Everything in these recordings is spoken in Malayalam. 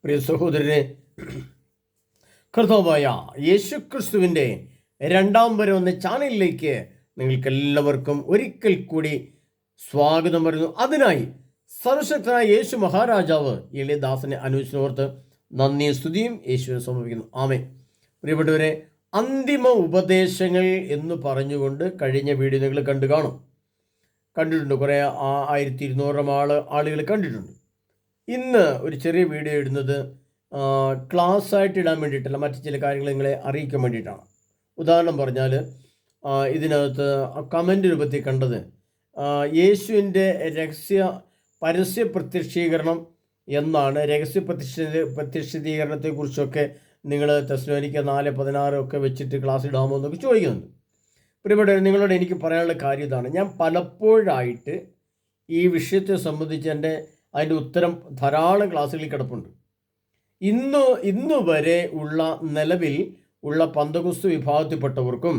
പ്രിയ സഹോദരരെ, കർത്താവായ യേശുക്രിസ്തുവിൻ്റെ രണ്ടാം വരവെന്ന ചാനലിലേക്ക് നിങ്ങൾക്കെല്ലാവർക്കും ഒരിക്കൽ കൂടി സ്വാഗതം പറയുന്നു. അതിനായി സർവശക്തനായ യേശു മഹാരാജാവ് എളിയദാസനെ അനുവദിച്ചോർത്ത് നന്ദിയും സ്തുതിയും യേശുവിനെ സമർപ്പിക്കുന്നു. ആമേൻ. പ്രിയപ്പെട്ടവരെ, അന്തിമ ഉപദേശങ്ങൾ എന്ന് പറഞ്ഞുകൊണ്ട് കഴിഞ്ഞ വീഡിയോ നിങ്ങൾ കണ്ടിട്ടുണ്ട്. കുറേ 1200 ആളുകൾ കണ്ടിട്ടുണ്ട്. ഇന്ന് ഒരു ചെറിയ വീഡിയോ ഇടുന്നത് ക്ലാസ് ആയിട്ട് ഇടാൻ വേണ്ടിയിട്ടല്ല, മറ്റു ചില കാര്യങ്ങൾ നിങ്ങളെ അറിയിക്കാൻ വേണ്ടിയിട്ടാണ്. ഉദാഹരണം പറഞ്ഞാൽ, ഇതിനകത്ത് കമൻ്റ് രൂപത്തിൽ കണ്ടത് യേശുവിൻ്റെ പരസ്യ പ്രത്യക്ഷീകരണം എന്നാണ്. പ്രത്യക്ഷീകരണത്തെക്കുറിച്ചൊക്കെ നിങ്ങൾ തെസ്സലോനിക്ക 4:16 ഒക്കെ വെച്ചിട്ട് ക്ലാസ് ഇടാമോ എന്നൊക്കെ ചോദിക്കുന്നുണ്ട്. പ്രിയപ്പെട്ട നിങ്ങളോട് എനിക്ക് പറയാനുള്ള കാര്യം ഇതാണ്. ഞാൻ പലപ്പോഴായിട്ട് ഈ വിഷയത്തെ സംബന്ധിച്ച് അതിൻ്റെ ഉത്തരം ധാരാളം ക്ലാസ്സുകളിൽ കിടപ്പുണ്ട്. ഇന്നു വരെ നിലവിൽ ഉള്ള പന്തകുസ്തു വിഭാഗത്തിൽപ്പെട്ടവർക്കും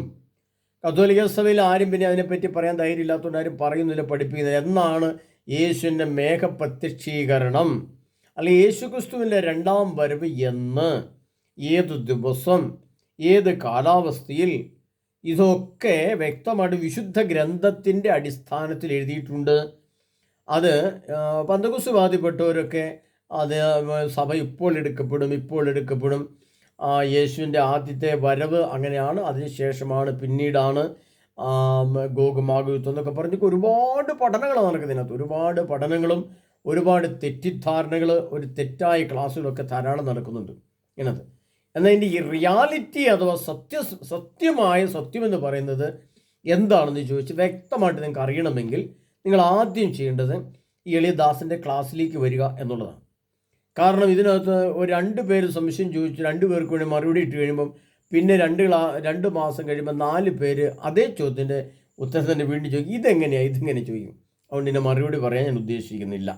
കത്തോലിക്ക സഭയിൽ ആരും പിന്നെ അതിനെപ്പറ്റി പറയാൻ ധൈര്യമില്ലാത്തതുകൊണ്ട് ആരും പറയുന്നില്ല, പഠിപ്പിക്കുന്നില്ല. എന്നാണ് യേശുവിൻ്റെ മേഘപ്രത്യക്ഷീകരണം അല്ലെങ്കിൽ യേശുക്രിസ്തുവിൻ്റെ രണ്ടാം വരവ് എന്ന്, ഏത് ദിവസം, ഏത് കാലാവസ്ഥയിൽ, ഇതൊക്കെ വ്യക്തമായിട്ട് വിശുദ്ധ ഗ്രന്ഥത്തിൻ്റെ അടിസ്ഥാനത്തിൽ എഴുതിയിട്ടുണ്ട്. അത് പന്തകുസ്തുവാദിപ്പെട്ടവരൊക്കെ അത് സഭ ഇപ്പോൾ എടുക്കപ്പെടും, യേശുവിൻ്റെ ആദ്യത്തെ വരവ് അങ്ങനെയാണ്, അതിനുശേഷമാണ്, പിന്നീടാണ് ഗോഗ് മാഗോഗ് എന്നൊക്കെ പറഞ്ഞ് ഒരുപാട് പഠനങ്ങളാണ് നടക്കുന്നതിനകത്ത്. ഒരുപാട് പഠനങ്ങളും ഒരുപാട് തെറ്റിദ്ധാരണകൾ, ഒരു തെറ്റായ ക്ലാസ്സുകളൊക്കെ ധാരാളം നടക്കുന്നുണ്ട് ഇതിനകത്ത്. എന്നാൽ ഇതിൻ്റെ ഈ റിയാലിറ്റി അഥവാ സത്യമെന്ന് പറയുന്നത് എന്താണെന്ന് ചോദിച്ച് വ്യക്തമായിട്ട് നിങ്ങൾക്ക് അറിയണമെങ്കിൽ നിങ്ങൾ ആദ്യം ചെയ്യേണ്ടത് ഈ എളിയദാസൻ്റെ ക്ലാസ്സിലേക്ക് വരിക എന്നുള്ളതാണ്. കാരണം ഇതിനകത്ത് ഒരു 2 പേര് സംശയം ചോദിച്ചു, 2 പേർക്ക് വേണ്ടി മറുപടി ഇട്ട് കഴിയുമ്പം പിന്നെ 2 മാസം കഴിയുമ്പോൾ 4 പേര് അതേ ചോദ്യത്തിൻ്റെ ഉത്തരം തന്നെ വീണ്ടും ചോദിക്കും. ഇതെങ്ങനെ ചോദിക്കും. അതുകൊണ്ട് ഇതിൻ്റെ മറുപടി പറയാൻ ഞാൻ ഉദ്ദേശിക്കുന്നില്ല.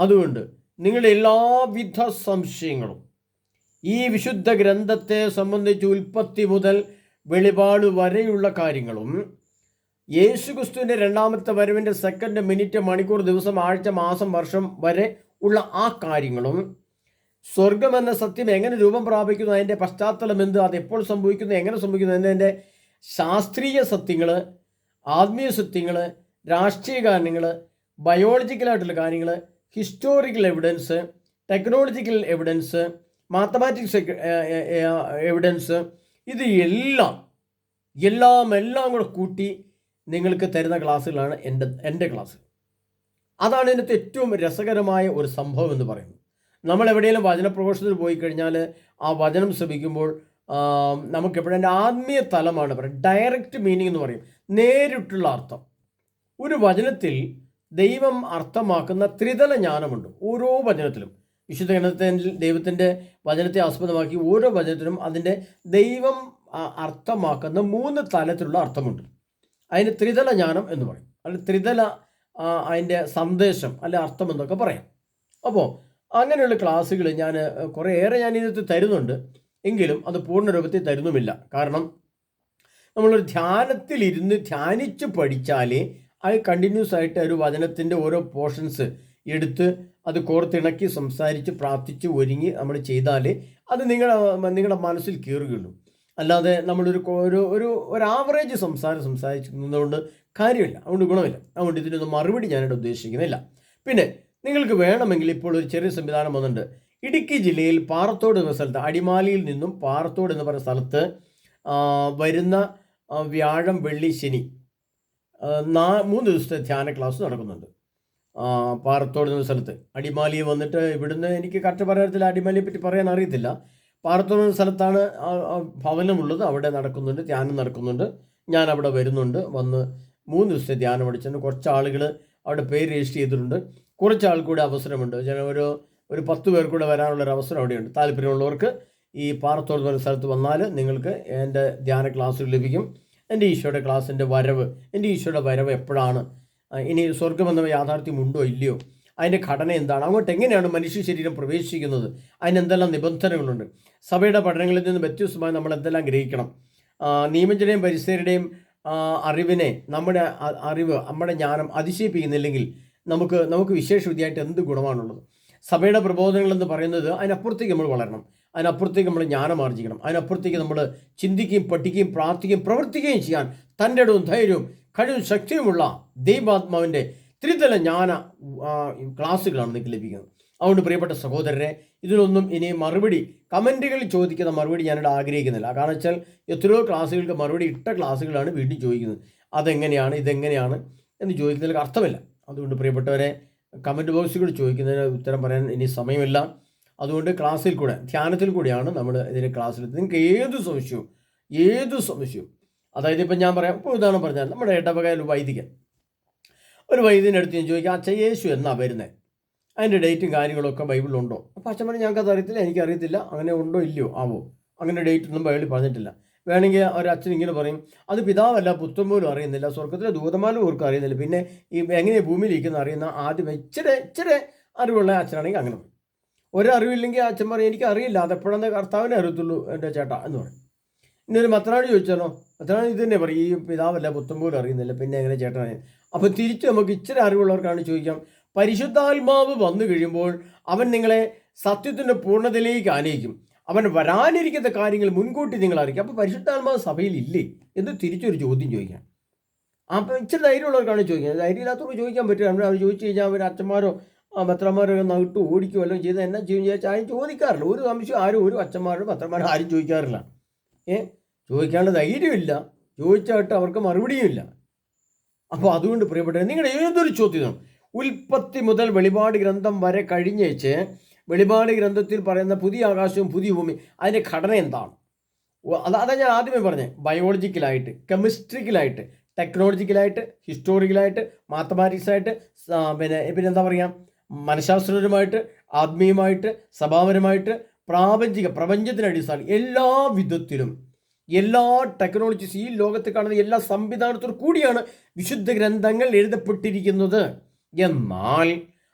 അതുകൊണ്ട് നിങ്ങളുടെ എല്ലാവിധ സംശയങ്ങളും ഈ വിശുദ്ധ ഗ്രന്ഥത്തെ സംബന്ധിച്ച് ഉൽപ്പത്തി മുതൽ വെളിപാട് വരെയുള്ള കാര്യങ്ങളും, യേശുക്രിസ്തുവിൻ്റെ രണ്ടാമത്തെ വരവിൻ്റെ സെക്കൻഡ്, മിനിറ്റ്, മണിക്കൂർ, ദിവസം, ആഴ്ച, മാസം, വർഷം വരെ ഉള്ള ആ കാര്യങ്ങളും, സ്വർഗം എന്ന സത്യം എങ്ങനെ രൂപം പ്രാപിക്കുന്നു, അതിൻ്റെ പശ്ചാത്തലം എന്ത്, അതെപ്പോൾ സംഭവിക്കുന്നു, എങ്ങനെ സംഭവിക്കുന്നു എന്നതിൻ്റെ ശാസ്ത്രീയ സത്യങ്ങൾ, ആത്മീയ സത്യങ്ങൾ, രാഷ്ട്രീയ കാര്യങ്ങൾ, ബയോളജിക്കലായിട്ടുള്ള കാര്യങ്ങൾ, historical evidence, technological evidence, mathematics evidence, ഇത് എല്ലാം കൂടെ കൂട്ടി നിങ്ങൾക്ക് തരുന്ന ക്ലാസ്സുകളാണ് എൻ്റെ ക്ലാസ്. അതാണ് ഇതിനകത്ത് ഏറ്റവും രസകരമായ ഒരു സംഭവം എന്ന് പറയുന്നത്. നമ്മൾ എവിടെയെങ്കിലും വചനപ്രഘോഷത്തിൽ പോയി കഴിഞ്ഞാൽ ആ വചനം ശ്രമിക്കുമ്പോൾ നമുക്കെപ്പോഴും എൻ്റെ ആത്മീയ തലമാണ് പറയുക. ഡയറക്റ്റ് മീനിങ് എന്ന് പറയും, നേരിട്ടുള്ള അർത്ഥം. ഒരു വചനത്തിൽ ദൈവം അർത്ഥമാക്കുന്ന ത്രിതല ജ്ഞാനമുണ്ട് ഓരോ വചനത്തിലും. വിശുദ്ധ ഗ്രന്ഥത്തിൽ ദൈവത്തിൻ്റെ വചനത്തെ ആസ്പദമാക്കി ഓരോ വചനത്തിനും അതിൻ്റെ ദൈവം അർത്ഥമാക്കുന്ന 3 തലത്തിലുള്ള അർത്ഥമുണ്ട്. അതിന് ത്രിതല ജ്ഞാനം എന്ന് പറയും, അല്ലെങ്കിൽ ത്രിതല അതിൻ്റെ സന്ദേശം അല്ലെ അർത്ഥം എന്നൊക്കെ പറയാം. അപ്പോൾ അങ്ങനെയുള്ള ക്ലാസ്സുകൾ ഞാൻ ഇതിനകത്ത് തരുന്നുണ്ട്, എങ്കിലും അത് പൂർണ്ണ രൂപത്തിൽ തരുന്നുമില്ല. കാരണം നമ്മളൊരു ധ്യാനത്തിലിരുന്ന് ധ്യാനിച്ച് പഠിച്ചാലേ അത് കണ്ടിന്യൂസ് ആയിട്ട് ഒരു വചനത്തിൻ്റെ ഓരോ പോർഷൻസ് എടുത്ത് അത് കോർത്തിണക്കി സംസാരിച്ച് പ്രാർത്ഥിച്ച് ഒരുങ്ങി നമ്മൾ ചെയ്താലേ അത് നിങ്ങളുടെ മനസ്സിൽ കയറുകയുള്ളൂ. അല്ലാതെ നമ്മളൊരു ആവറേജ് സംസാരിക്കുന്നതുകൊണ്ട് കാര്യമില്ല, അതുകൊണ്ട് ഗുണമില്ല. അതുകൊണ്ട് ഇതിനൊന്നും മറുപടി ഞാനിവിടെ ഉദ്ദേശിക്കുന്നില്ല. പിന്നെ നിങ്ങൾക്ക് വേണമെങ്കിൽ ഇപ്പോൾ ഒരു ചെറിയ സംവിധാനം വന്നിട്ടുണ്ട്. ഇടുക്കി ജില്ലയിൽ പാറത്തോട് എന്ന സ്ഥലത്ത്, അടിമാലിയിൽ നിന്നും പാറത്തോട് എന്ന് പറയുന്ന സ്ഥലത്ത് വരുന്ന വ്യാഴം, വെള്ളി, ശനി 3 ദിവസത്തെ ധ്യാന ക്ലാസ് നടക്കുന്നുണ്ട്. പാറത്തോട് എന്ന സ്ഥലത്ത് അടിമാലി വന്നിട്ട്, ഇവിടുന്ന് എനിക്ക് കറക്റ്റ് പറയാറില്ല, അടിമാലിയെ പറ്റി പറയാൻ അറിയത്തില്ല. പാറത്തോട് എന്ന സ്ഥലത്താണ് ഭവനമുള്ളത്. അവിടെ നടക്കുന്നുണ്ട്, ധ്യാനം നടക്കുന്നുണ്ട്. ഞാൻ അവിടെ വരുന്നുണ്ട്. വന്ന് 3 ദിവസത്തെ ധ്യാനം അടിച്ചിട്ട് കുറച്ച് ആളുകൾ അവിടെ പേര് രജിസ്റ്റർ ചെയ്തിട്ടുണ്ട്. കുറച്ച് ആൾക്കൂടെ അവസരമുണ്ട്. ഒരു 10 പേർ കൂടെ വരാനുള്ളൊരു അവസരം അവിടെയുണ്ട്. താല്പര്യമുള്ളവർക്ക് ഈ പാറത്തോട് എന്ന സ്ഥലത്ത് വന്നാൽ നിങ്ങൾക്ക് എൻ്റെ ധ്യാന ക്ലാസ്സുകൾ ലഭിക്കും. എൻ്റെ ഈശോയുടെ വരവ് എപ്പോഴാണ്, ഇനി സ്വർഗമെന്ന യാഥാർത്ഥ്യമുണ്ടോ ഇല്ലയോ, അതിൻ്റെ ഘടന എന്താണ്, അങ്ങോട്ട് എങ്ങനെയാണ് മനുഷ്യ ശരീരം പ്രവേശിക്കുന്നത്, അതിനെന്തെല്ലാം നിബന്ധനകളുണ്ട്, സഭയുടെ പഠനങ്ങളിൽ നിന്ന് വ്യത്യസ്തമായി നമ്മൾ എന്തെല്ലാം ഗ്രഹിക്കണം, നിയമജ്ഞരുടെയും പരിസരുടെയും നമ്മുടെ ജ്ഞാനം അതിശയിപ്പിക്കുന്നില്ലെങ്കിൽ നമുക്ക് വിശേഷ വിദ്യയായിട്ട് എന്ത് ഗുണമാണുള്ളത്. സഭയുടെ പ്രബോധനങ്ങൾ എന്ന് പറയുന്നത് അതിനപ്പുറത്തേക്ക് നമ്മൾ വളരണം, അതിനപ്പുറത്തേക്ക് നമ്മൾ ജ്ഞാനം ആർജിക്കണം, അതിനപ്പുറത്തേക്ക് നമ്മൾ ചിന്തിക്കുകയും പഠിക്കുകയും പ്രാർത്ഥിക്കുകയും പ്രവർത്തിക്കുകയും ചെയ്യാൻ തൻ്റെ ഇടവും ധൈര്യവും കഴിവും ശക്തിയുമുള്ള ദൈവാത്മാവിൻ്റെ ത്രിതല ജ്ഞാന ക്ലാസ്സുകളാണ് നിങ്ങൾക്ക് ലഭിക്കുന്നത്. അതുകൊണ്ട് പ്രിയപ്പെട്ട സഹോദരരെ, ഇതിനൊന്നും ഇനി മറുപടി കമൻറ്റുകളിൽ ചോദിക്കുന്ന മറുപടി ഞാനിവിടെ ആഗ്രഹിക്കുന്നില്ല. കാരണം വെച്ചാൽ എത്രയോ ക്ലാസ്സുകൾക്ക് മറുപടി ഇട്ട ക്ലാസ്സുകളാണ് വീണ്ടും ചോദിക്കുന്നത്. അതെങ്ങനെയാണ് ഇതെങ്ങനെയാണ് എന്ന് ചോദിക്കുന്നതിൽ അർത്ഥമില്ല. അതുകൊണ്ട് പ്രിയപ്പെട്ടവരെ, കമൻറ്റ് ബോക്സിൽ കൂടി ചോദിക്കുന്നതിന് ഉത്തരം പറയാൻ ഇനി സമയമില്ല. അതുകൊണ്ട് ക്ലാസ്സിൽ കൂടെ ധ്യാനത്തിൽ കൂടിയാണ് നമ്മൾ ഇതിൻ്റെ ക്ലാസ്സിൽ. നിങ്ങൾക്ക് ഏത് സംശയവും അതായത് ഇപ്പം ഞാൻ പറയാം, ഇപ്പോൾ ഉദാഹരണം പറഞ്ഞാൽ നമ്മുടെ ഇടവകയിൽ ഒരു വൈദികൻ്റെ ഞാൻ ചോദിക്കാം, അച്ഛൻ യേശു എന്നാ വരുന്നത്, അതിൻ്റെ ഡേറ്റും കാര്യങ്ങളൊക്കെ ബൈബിളിലുണ്ടോ? അപ്പോൾ അച്ഛൻ പറഞ്ഞു ഞങ്ങൾക്കത് അറിയത്തില്ല, എനിക്കറിയത്തില്ല, അങ്ങനെ ഉണ്ടോ ഇല്ലയോ ആവോ, അങ്ങനെ ഡേറ്റ് ഒന്നും ബൈബിളിൽ പറഞ്ഞിട്ടില്ല. വേണമെങ്കിൽ ഒരച്ഛൻ ഇങ്ങനെ പറയും, അത് പിതാവല്ല പുത്രൻ പോലും അറിയുന്നില്ല, സ്വർഗത്തിലെ ദൂതന്മാരും ഓർക്കും അറിയുന്നില്ല, പിന്നെ ഈ എങ്ങനെയാണ് ഭൂമിയിലിരിക്കുന്ന അറിയുന്ന ആദ്യം ഇച്ചിരി അറിവുള്ള അച്ഛനാണെങ്കിൽ അങ്ങനെ പറയും. ഒരറിവില്ലെങ്കിൽ അച്ഛൻ പറയും എനിക്ക് അറിയില്ല, അതെപ്പോഴാണ് കർത്താവിനെ അറിയത്തുള്ളൂ എൻ്റെ ചേട്ടാ എന്ന് പറയും. ഇനി ഒരു മത്തനാടി ചോദിച്ചാലോ, മത്തനാടി ഇത് തന്നെ പറയും, ഈ പിതാവല്ല പുത്രൻ പോലും അറിയുന്നില്ല, പിന്നെ എങ്ങനെ ചേട്ടനാണ്. അപ്പോൾ തിരിച്ച് നമുക്ക് ഇച്ചിരി അറിവുള്ളവർക്കാണ് ചോദിക്കാം, പരിശുദ്ധാത്മാവ് വന്നു കഴിയുമ്പോൾ അവൻ നിങ്ങളെ സത്യത്തിൻ്റെ പൂർണ്ണതയിലേക്ക് ആനയിക്കും, അവൻ വരാനിരിക്കുന്ന കാര്യങ്ങൾ മുൻകൂട്ടി നിങ്ങൾ അറിയിക്കും. അപ്പോൾ പരിശുദ്ധാത്മാവ് സഭയിലില്ലേ എന്ന് തിരിച്ചൊരു ചോദ്യം ചോദിക്കാം. അപ്പോൾ ഇച്ചിരി ധൈര്യമുള്ളവർക്കാണ് ചോദിക്കുന്നത്. ധൈര്യമില്ലാത്തവർക്ക് ചോദിക്കാൻ പറ്റില്ല. അവർ ചോദിച്ചു കഴിഞ്ഞാൽ അവർ അച്ഛന്മാരോ മെത്രന്മാരോ നട്ട് ഓടിക്കോ വല്ലതും ചെയ്ത് എന്നാ ചെയ്യും ചോദിച്ചാൽ ആരും ചോദിക്കാറില്ല. ഒരു സംശയം ആരും ഒരു അച്ഛന്മാരും മെത്രന്മാരും ആരും ചോദിക്കാറില്ല. ചോദിക്കാനുള്ള ധൈര്യമില്ല, ചോദിച്ചായിട്ട് അവർക്ക് മറുപടിയുമില്ല. അപ്പോൾ അതുകൊണ്ട് പ്രിയപ്പെട്ടവരെ, നിങ്ങളുടെ ഏതൊരു ചോദ്യവും ഉൽപ്പത്തി മുതൽ വെളിപാട് ഗ്രന്ഥം വരെ കഴിഞ്ഞേച്ച് വെളിപാട് ഗ്രന്ഥത്തിൽ പറയുന്ന പുതിയ ആകാശവും പുതിയ ഭൂമി അതിൻ്റെ ഘടന എന്താണ്, അതാ ഞാൻ ആദ്യമേ പറഞ്ഞത്. ബയോളജിക്കലായിട്ട്, കെമിസ്ട്രിക്കലായിട്ട്, ടെക്നോളജിക്കലായിട്ട്, ഹിസ്റ്റോറിക്കലായിട്ട്, മാത്തമാറ്റിക്സായിട്ട്, പിന്നെ എന്താ പറയുക, മനഃശാസ്ത്രപരമായിട്ട്, ആത്മീയമായിട്ട്, സഭാപരമായിട്ട്, പ്രപഞ്ചത്തിൻ്റെ അടിസ്ഥാനം എല്ലാ വിധത്തിലും എല്ലാ ടെക്നോളജീസ് ഈ ലോകത്ത് കാണുന്ന എല്ലാ സംവിധാനത്തോടു കൂടിയാണ് വിശുദ്ധ ഗ്രന്ഥങ്ങൾ എഴുതപ്പെട്ടിരിക്കുന്നത്. എന്നാൽ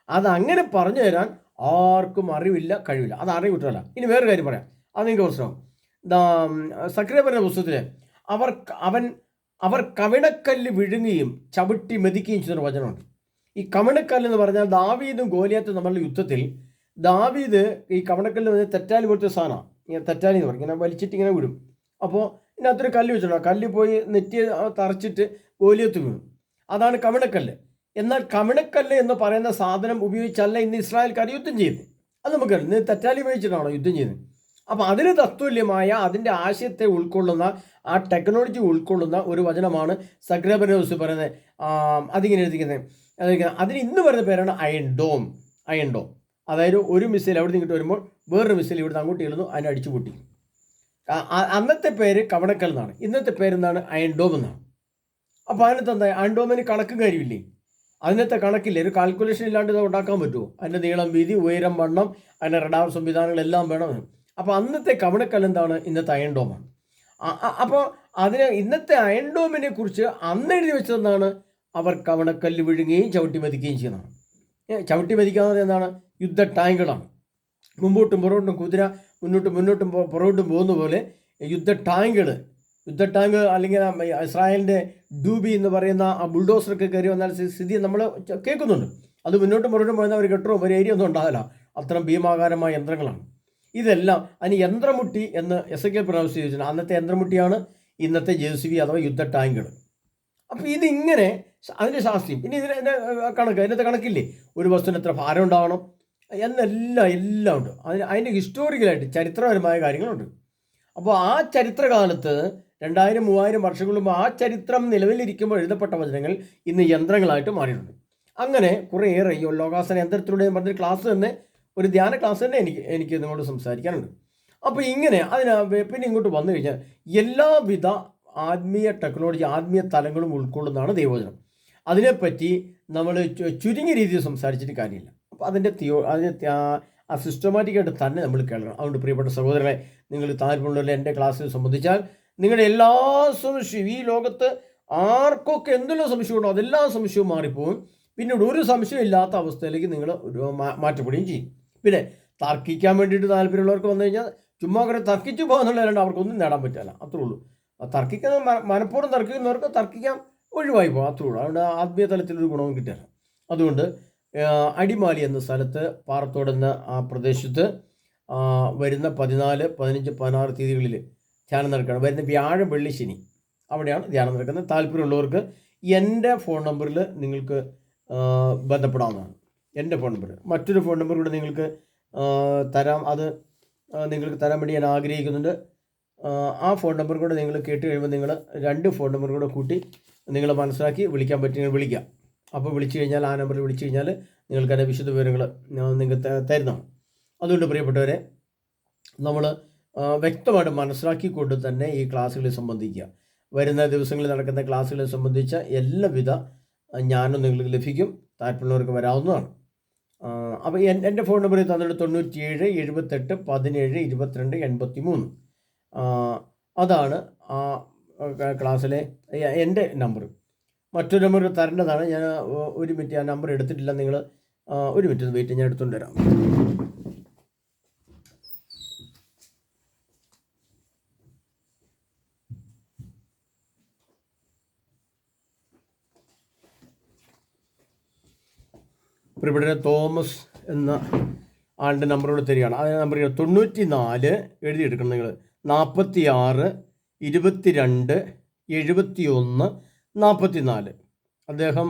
അതങ്ങനെ പറഞ്ഞു തരാൻ ആർക്കും അറിവില്ല, കഴിവില്ല. അത് അറിവിട്ടല്ല. ഇനി വേറൊരു കാര്യം പറയാം, അത് നിങ്ങൾക്ക് പ്രശ്നം. സക്രിയ പറഞ്ഞ പുസ്തകത്തിൽ അവർ കവിണക്കല്ല് വിഴുങ്ങുകയും ചവിട്ടി മെതിക്കുകയും ചെയ്യുന്ന വചനമുണ്ട്. ഈ കവിണക്കല്ല് എന്ന് പറഞ്ഞാൽ ദാവീദും ഗോലിയാത്തും തമ്മിലുള്ള യുദ്ധത്തിൽ ദാവീദ് ഈ കവിണക്കല്ല് തെറ്റാലി പോലത്തെ സാധനമാണ്, ഇങ്ങനെ തെറ്റാലി എന്ന് പറയും, ഇങ്ങനെ വലിച്ചിട്ട് ഇങ്ങനെ വിടും. അപ്പോൾ ഇതിനകത്തൊരു കല്ല് വെച്ചിട്ടുണ്ടോ, കല്ല് പോയി നെറ്റി തറച്ചിട്ട് ഗോലിയത്ത് വീണു. അതാണ് കവിണക്കല്ല്. എന്നാൽ കവിണക്കല്ല് എന്ന് പറയുന്ന സാധനം ഉപയോഗിച്ചല്ല ഇന്ന് ഇസ്രായേൽക്കാർ യുദ്ധം ചെയ്യുന്നത്. അത് നമുക്കറിയാം. ഇന്ന് തെറ്റാലി ഉപയോഗിച്ചിട്ടാണോ യുദ്ധം ചെയ്യുന്നത്? അപ്പോൾ അതിന് തത്തുല്യമായ അതിൻ്റെ ആശയത്തെ ഉൾക്കൊള്ളുന്ന ആ ടെക്നോളജി ഉൾക്കൊള്ളുന്ന ഒരു വചനമാണ് സക്രബനോസ് പറയുന്നത്. അതിങ്ങനെ എഴുതിക്കുന്നത് അതിന് ഇന്ന് പറയുന്ന പേരാണ് അയൺ ഡോം. അതായത് ഒരു മിസൈൽ അവിടെ നിന്ന് ഇങ്ങോട്ട് വരുമ്പോൾ വേറൊരു മിസൈൽ ഇവിടുന്ന് അങ്ങോട്ട് ചെല്ലുന്നു, അതിനെ അടിച്ചു പൊട്ടി. അന്നത്തെ പേര് കവണക്കൽ എന്നാണ്, ഇന്നത്തെ പേരെന്താണ്, അയൺ ഡോം എന്നാണ്. അപ്പോൾ അതിനകത്ത് എന്താ, അയൺ ഡോമിന് കണക്കും കാര്യമില്ലേ, അതിനകത്തെ കണക്കില്ലേ, ഒരു കാൽക്കുലേഷൻ ഇല്ലാണ്ട് ഇത് ഉണ്ടാക്കാൻ പറ്റുമോ? അതിൻ്റെ നീളം, വീതി, ഉയരം, വണ്ണം, അതിൻ്റെ റഡാർ സംവിധാനങ്ങളെല്ലാം വേണം. അപ്പോൾ അന്നത്തെ കവണക്കൽ എന്താണ്, ഇന്നത്തെ അയൺ ഡോമാണ്. അപ്പോൾ ഇന്നത്തെ അയൺ ഡോമിനെ കുറിച്ച് അന്ന് എഴുതി വെച്ചതെന്നാണ്, അവർ കവണക്കല്ല് വിഴുങ്ങുകയും ചവിട്ടി മെതിക്കുകയും ചെയ്യുന്നതാണ്. ചവിട്ടി മെതിക്കാവുന്നത് എന്താണ്, യുദ്ധ ടാങ്കുകളാണ്. മുമ്പോട്ടും പുറകോട്ടും കുതിര മുന്നോട്ടും പുറകോട്ടും പോകുന്ന പോലെ യുദ്ധ ടാങ്ക് അല്ലെങ്കിൽ ഇസ്രായേലിൻ്റെ ഡൂബി എന്ന് പറയുന്ന ആ ബുൾഡോസറൊക്കെ കയറി വന്നാൽ സ്ഥിതി നമ്മൾ കേൾക്കുന്നുണ്ട്. അത് മുന്നോട്ടും പുറകോട്ടും പോകുന്ന ഒരു കെട്ടോ ഒരു ഏരിയ ഒന്നും ഉണ്ടാകില്ല. അത്തരം ഭീമാകാരമായ യന്ത്രങ്ങളാണ് ഇതെല്ലാം. അതിന് യന്ത്രമുട്ടി എന്ന് എസെക്കിയേൽ പ്രൊനൗൺസ് ചെയ്തിട്ടുണ്ട്. അന്നത്തെ യന്ത്രമുട്ടിയാണ് ഇന്നത്തെ JCB അഥവാ യുദ്ധ ടാങ്കുകൾ. അപ്പോൾ ഇതിങ്ങനെ അതിൻ്റെ ശാസ്ത്രീയം, പിന്നെ ഇതിൻ്റെ അതിനകത്ത് കണക്കില്ലേ, ഒരു വസ്തുവിന് എത്ര ഭാരം ഉണ്ടാവണം എല്ലാം ഉണ്ട്. അതിൻ്റെ ഹിസ്റ്റോറിക്കലായിട്ട് ചരിത്രപരമായ കാര്യങ്ങളുണ്ട്. അപ്പോൾ ആ ചരിത്രകാലത്ത് 2000-3000 വർഷങ്ങൾ മുമ്പ് ആ ചരിത്രം നിലവിലിരിക്കുമ്പോൾ എഴുതപ്പെട്ട വചനങ്ങൾ ഇന്ന് യന്ത്രങ്ങളായിട്ട് മാറിയിട്ടുണ്ട്. അങ്ങനെ കുറേയേറെ ഈ ലോകാസന യന്ത്രത്തിലൂടെ പറഞ്ഞൊരു ക്ലാസ് തന്നെ, ഒരു ധ്യാന ക്ലാസ് തന്നെ എനിക്ക് നിങ്ങളോട് സംസാരിക്കാനുണ്ട്. അപ്പോൾ ഇങ്ങനെ പിന്നെ ഇങ്ങോട്ട് വന്നു കഴിഞ്ഞാൽ എല്ലാവിധ ആത്മീയ ടെക്നോളജി, ആത്മീയ തലങ്ങളും ഉൾക്കൊള്ളുന്നതാണ് ദൈവവചനം. അതിനെപ്പറ്റി നമ്മൾ ചുരുങ്ങിയ രീതിയിൽ സംസാരിച്ചിട്ട് കാര്യമില്ല. അപ്പോൾ അതിൻ്റെ ആ സിസ്റ്റമാറ്റിക്കായിട്ട് തന്നെ നമ്മൾ കേൾക്കണം. അതുകൊണ്ട് പ്രിയപ്പെട്ട സഹോദരങ്ങളെ, നിങ്ങൾ താല്പര്യമുള്ളവരെ എൻ്റെ ക്ലാസ്സിൽ സംബന്ധിച്ചാൽ നിങ്ങളുടെ എല്ലാ സംശയവും, ഈ ലോകത്ത് ആർക്കൊക്കെ എന്തെല്ലാം സംശയമുണ്ടോ അതെല്ലാ സംശയവും മാറിപ്പോവും. പിന്നീട് ഒരു സംശയം ഇല്ലാത്ത അവസ്ഥയിലേക്ക് നിങ്ങൾ മാറ്റപ്പെടുകയും ചെയ്യും. പിന്നെ തർക്കിക്കാൻ വേണ്ടിയിട്ട് താല്പര്യമുള്ളവർക്ക് വന്നു കഴിഞ്ഞാൽ ചുമ്മാ കൂടെ തർക്കിച്ചു പോകുന്നുള്ളതല്ലാണ്ട് അവർക്കൊന്നും നേടാൻ പറ്റില്ല. അത്രേ ഉള്ളൂ. തർക്കിക്കുന്ന മനഃപൂർവ്വം തർക്കിക്കുന്നവർക്ക് തർക്കിക്കാൻ ഒഴിവായി പോകും, അത്രേ ഉള്ളൂ. അതുകൊണ്ട് ആത്മീയ തലത്തിലൊരു ഗുണവും കിട്ടില്ല. അതുകൊണ്ട് അടിമാലി എന്ന സ്ഥലത്ത് പാറത്തോട് എന്ന ആ പ്രദേശത്ത് വരുന്ന 14, 15, 16 തീയതികളിൽ ധ്യാനം നടക്കുകയാണ്. വരുന്ന വ്യാഴം, വെള്ളി, ശനി അവിടെയാണ് ധ്യാനം നടക്കുന്നത്. താല്പര്യമുള്ളവർക്ക് എൻ്റെ ഫോൺ നമ്പറിൽ നിങ്ങൾക്ക് ബന്ധപ്പെടാവുന്നതാണ്. എൻ്റെ ഫോൺ നമ്പർ, മറ്റൊരു ഫോൺ നമ്പർ കൂടെ നിങ്ങൾക്ക് തരാം. അത് നിങ്ങൾക്ക് തരാൻ വേണ്ടി ഞാൻ ആഗ്രഹിക്കുന്നുണ്ട്. ആ ഫോൺ നമ്പർ കൂടെ നിങ്ങൾ കേട്ട് കഴിയുമ്പോൾ നിങ്ങൾ 2 ഫോൺ നമ്പർ കൂടെ കൂട്ടി നിങ്ങൾ മനസ്സിലാക്കി വിളിക്കാൻ പറ്റുമെങ്കിൽ വിളിക്കാം. അപ്പോൾ വിളിച്ചു കഴിഞ്ഞാൽ, ആ നമ്പറിൽ വിളിച്ചു കഴിഞ്ഞാൽ നിങ്ങൾക്ക് അതിൻ്റെ വിശദ വിവരങ്ങൾ നിങ്ങൾക്ക് തരുന്നതാണ്. അതുകൊണ്ട് പ്രിയപ്പെട്ടവരെ, നമ്മൾ വ്യക്തമായിട്ട് മനസ്സിലാക്കിക്കൊണ്ട് തന്നെ ഈ ക്ലാസ്സുകളിൽ സംബന്ധിക്കുക. വരുന്ന ദിവസങ്ങളിൽ നടക്കുന്ന ക്ലാസ്സുകളെ സംബന്ധിച്ച എല്ലാവിധ ജ്ഞാനം നിങ്ങൾക്ക് ലഭിക്കും. താല്പര്യമുള്ളവർക്ക് വരാവുന്നതാണ്. അപ്പോൾ എൻ്റെ ഫോൺ നമ്പർ തന്നിട്ട് 97 78 17 22 83. അതാണ് ആ ക്ലാസ്സിലെ എൻ്റെ നമ്പർ. മറ്റൊരു നമ്പർ തരേണ്ടതാണ്. ഞാൻ ഒരു മിനിറ്റ്, ആ നമ്പർ എടുത്തിട്ടില്ല. നിങ്ങൾ ഒരു മിനിറ്റ് വെയിറ്റ്, ഞാൻ എടുത്തുകൊണ്ട് വരാം. ഇവിടെ തോമസ് എന്ന ആളുടെ നമ്പറോട് തരികയാണ്. ആ നമ്പർ 94 എഴുതിയെടുക്കണം നിങ്ങൾ. 46 22 71 44. അദ്ദേഹം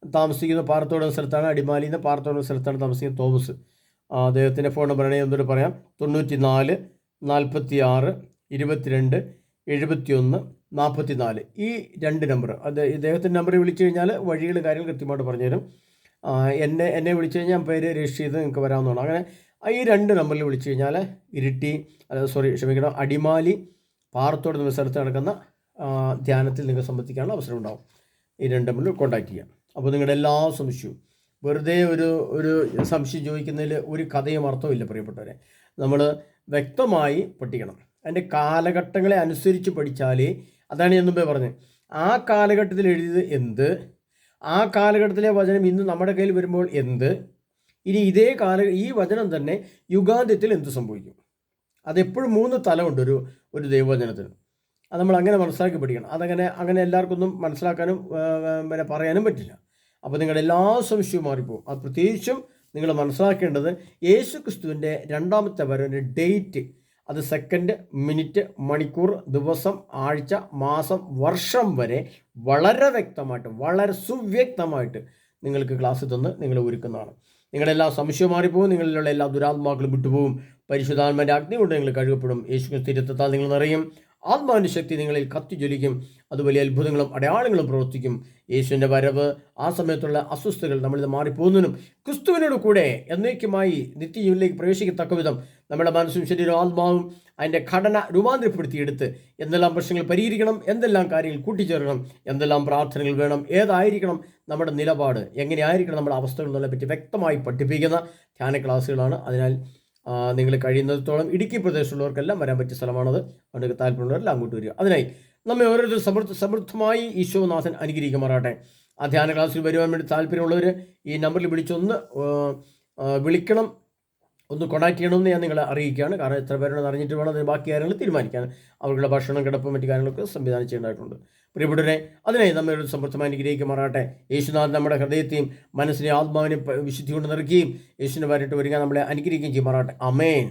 താമസിക്കുന്ന പാറത്തോട് എന്ന സ്ഥലത്താണ്. അടിമാലിയിൽ നിന്ന് പാറത്തോട് എന്ന സ്ഥലത്താണ് താമസിക്കുന്നത് തോമസ്. അദ്ദേഹത്തിൻ്റെ ഫോൺ നമ്പർ ആണെങ്കിൽ ഒന്നുകൂടെ പറയാം. 94 46 22 71 44. ഈ 2 നമ്പർ, ഇദ്ദേഹത്തിൻ്റെ നമ്പറിൽ വിളിച്ചു കഴിഞ്ഞാൽ വഴികളും കാര്യങ്ങൾ കൃത്യമായിട്ട് പറഞ്ഞുതരും. എന്നെ വിളിച്ചു കഴിഞ്ഞാൽ പേര് രജിസ്റ്റർ ചെയ്ത് നിങ്ങൾക്ക് വരാവുന്നതാണ്. അങ്ങനെ ഈ 2 നമ്പറിൽ വിളിച്ചു കഴിഞ്ഞാൽ അടിമാലി പാറത്തോട് എന്ന സ്ഥലത്ത് നടക്കുന്ന ധ്യാനത്തിൽ നിങ്ങൾക്ക് സംബന്ധിക്കാനുള്ള അവസരം ഉണ്ടാവും. ഈ 2 നമ്പറിൽ കോൺടാക്റ്റ് ചെയ്യാം. അപ്പോൾ നിങ്ങളുടെ എല്ലാ സംശയവും, വെറുതെ ഒരു സംശയം ചോദിക്കുന്നതിൽ ഒരു കഥയും അർത്ഥമില്ല പ്രിയപ്പെട്ടവരെ. നമ്മൾ വ്യക്തമായി പഠിക്കണം. അതിൻ്റെ കാലഘട്ടങ്ങളെ അനുസരിച്ച് പഠിച്ചാലേ, അതാണ് ഞാൻ മുമ്പേ പറഞ്ഞത്, ആ കാലഘട്ടത്തിൽ എഴുതിയത് എന്ത്, ആ കാലഘട്ടത്തിലെ വചനം ഇന്ന് നമ്മുടെ കയ്യിൽ വരുമ്പോൾ എന്ത്, ഇനി ഈ വചനം തന്നെ യുഗാന്ത്യത്തിൽ എന്ത് സംഭവിക്കും. അതെപ്പോഴും 3 തലമുണ്ട് ഒരു ദൈവവചനത്തിന്. അത് നമ്മൾ അങ്ങനെ മനസ്സിലാക്കി പഠിക്കണം. അങ്ങനെ എല്ലാവർക്കൊന്നും മനസ്സിലാക്കാനും പറയാനും പറ്റില്ല. അപ്പോൾ നിങ്ങളുടെ എല്ലാ സംശയവും മാറിപ്പോകും. അത് പ്രത്യേകിച്ചും നിങ്ങൾ മനസ്സിലാക്കേണ്ടത് യേശു ക്രിസ്തുവിൻ്റെ 2ാമത്തെ വരവിൻ്റെ ഡേറ്റ്, അത് സെക്കൻഡ്, മിനിറ്റ്, മണിക്കൂർ, ദിവസം, ആഴ്ച, മാസം, വർഷം വരെ വളരെ വ്യക്തമായിട്ട്, വളരെ സുവ്യക്തമായിട്ട് നിങ്ങൾക്ക് ക്ലാസ് തന്ന് നിങ്ങളെ ഒരുക്കുന്നതാണ്. നിങ്ങളെല്ലാ സംശയം മാറിപ്പോകും. നിങ്ങളിലുള്ള എല്ലാ ദുരാത്മാക്കളും വിട്ടുപോകും. പരിശുദ്ധാത്മാവിൻ്റെ അഗ്നി കൊണ്ട് നിങ്ങൾ കഴുകപ്പെടും. യേശു ക്രിസ്തു രക്തത്താൽ നിങ്ങൾ നിറയും. ആത്മാവിൻ്റെ ശക്തി നിങ്ങളിൽ കത്തിജ്വലിക്കും. അത് വലിയ അത്ഭുതങ്ങളും അടയാളങ്ങളും പ്രവർത്തിക്കും. യേശുവിൻ്റെ വരവ്, ആ സമയത്തുള്ള അസ്വസ്ഥതകൾ നമ്മളിത് മാറിപ്പോകുന്നതിനും ക്രിസ്തുവിനോട് കൂടെ എന്നേക്കുമായി നിത്യജീവനിലേക്ക് പ്രവേശിക്കത്തക്ക വിധം നമ്മുടെ മനസ്സും ശരീരവും ആത്മാവും അതിൻ്റെ ഘടന രൂപാന്തരപ്പെടുത്തിയെടുത്ത് എന്തെല്ലാം പ്രശ്നങ്ങൾ പരിഹരിക്കണം, എന്തെല്ലാം കാര്യങ്ങൾ കൂട്ടിച്ചേർക്കണം, എന്തെല്ലാം പ്രാർത്ഥനകൾ വേണം, ഏതായിരിക്കണം നമ്മുടെ നിലപാട്, എങ്ങനെയായിരിക്കണം നമ്മുടെ അവസ്ഥകൾ എന്നതിനെ പറ്റി വ്യക്തമായി പഠിപ്പിക്കുന്ന ധ്യാന ക്ലാസ്സുകളാണ്. അതിനാൽ നിങ്ങൾ കഴിയുന്നിടത്തോളം ഇടുക്കി പ്രദേശത്തുള്ളവർക്കെല്ലാം വരാൻ പറ്റിയ സ്ഥലമാണത്. അതുകൊണ്ട് താല്പര്യമുള്ളവരെല്ലാം അങ്ങോട്ട് വരിക. അതിനായി നമ്മെ ഓരോരുത്തർ സമൃദ്ധമായി ഈശോനാഥൻ അനുഗ്രഹിക്കുമാറാട്ടെ. ആ ധ്യാന ക്ലാസ്സിൽ വരുവാൻ വേണ്ടി താല്പര്യമുള്ളവർ ഈ നമ്പറിൽ വിളിച്ചൊന്ന് വിളിക്കണം, ഒന്ന് കോൺടാക്ട് ചെയ്യണമെന്ന് ഞാൻ നിങ്ങളെ അറിയിക്കുകയാണ്. കാരണം എത്ര പേരുണ്ടെന്ന് അറിഞ്ഞിട്ട് വേണം അതിന് ബാക്കി കാര്യങ്ങൾ തീരുമാനിക്കാൻ. അവർക്കുള്ള ഭക്ഷണം, കിടപ്പും മറ്റു കാര്യങ്ങളൊക്കെ സംവിധാനം ചെയ്യേണ്ടതായിട്ടുണ്ട്. പ്രിയപ്പെട്ടവരെ, അതിനായി നമ്മെ ഒരു സമൃദ്ധമായി അനുഗ്രഹിക്കുമാറാട്ടെ. യേശുനാഥൻ നമ്മുടെ ഹൃദയത്തെയും മനസ്സിനെ ആത്മാവിനെ വിശുദ്ധി കൊണ്ട് നിറയ്ക്കുകയും യേശുവിനെ വരട്ട് വരിക നമ്മളെ അനുഗ്രഹിക്കുകയും ചെയ്യുമാറാട്ടെ. ആമേൻ.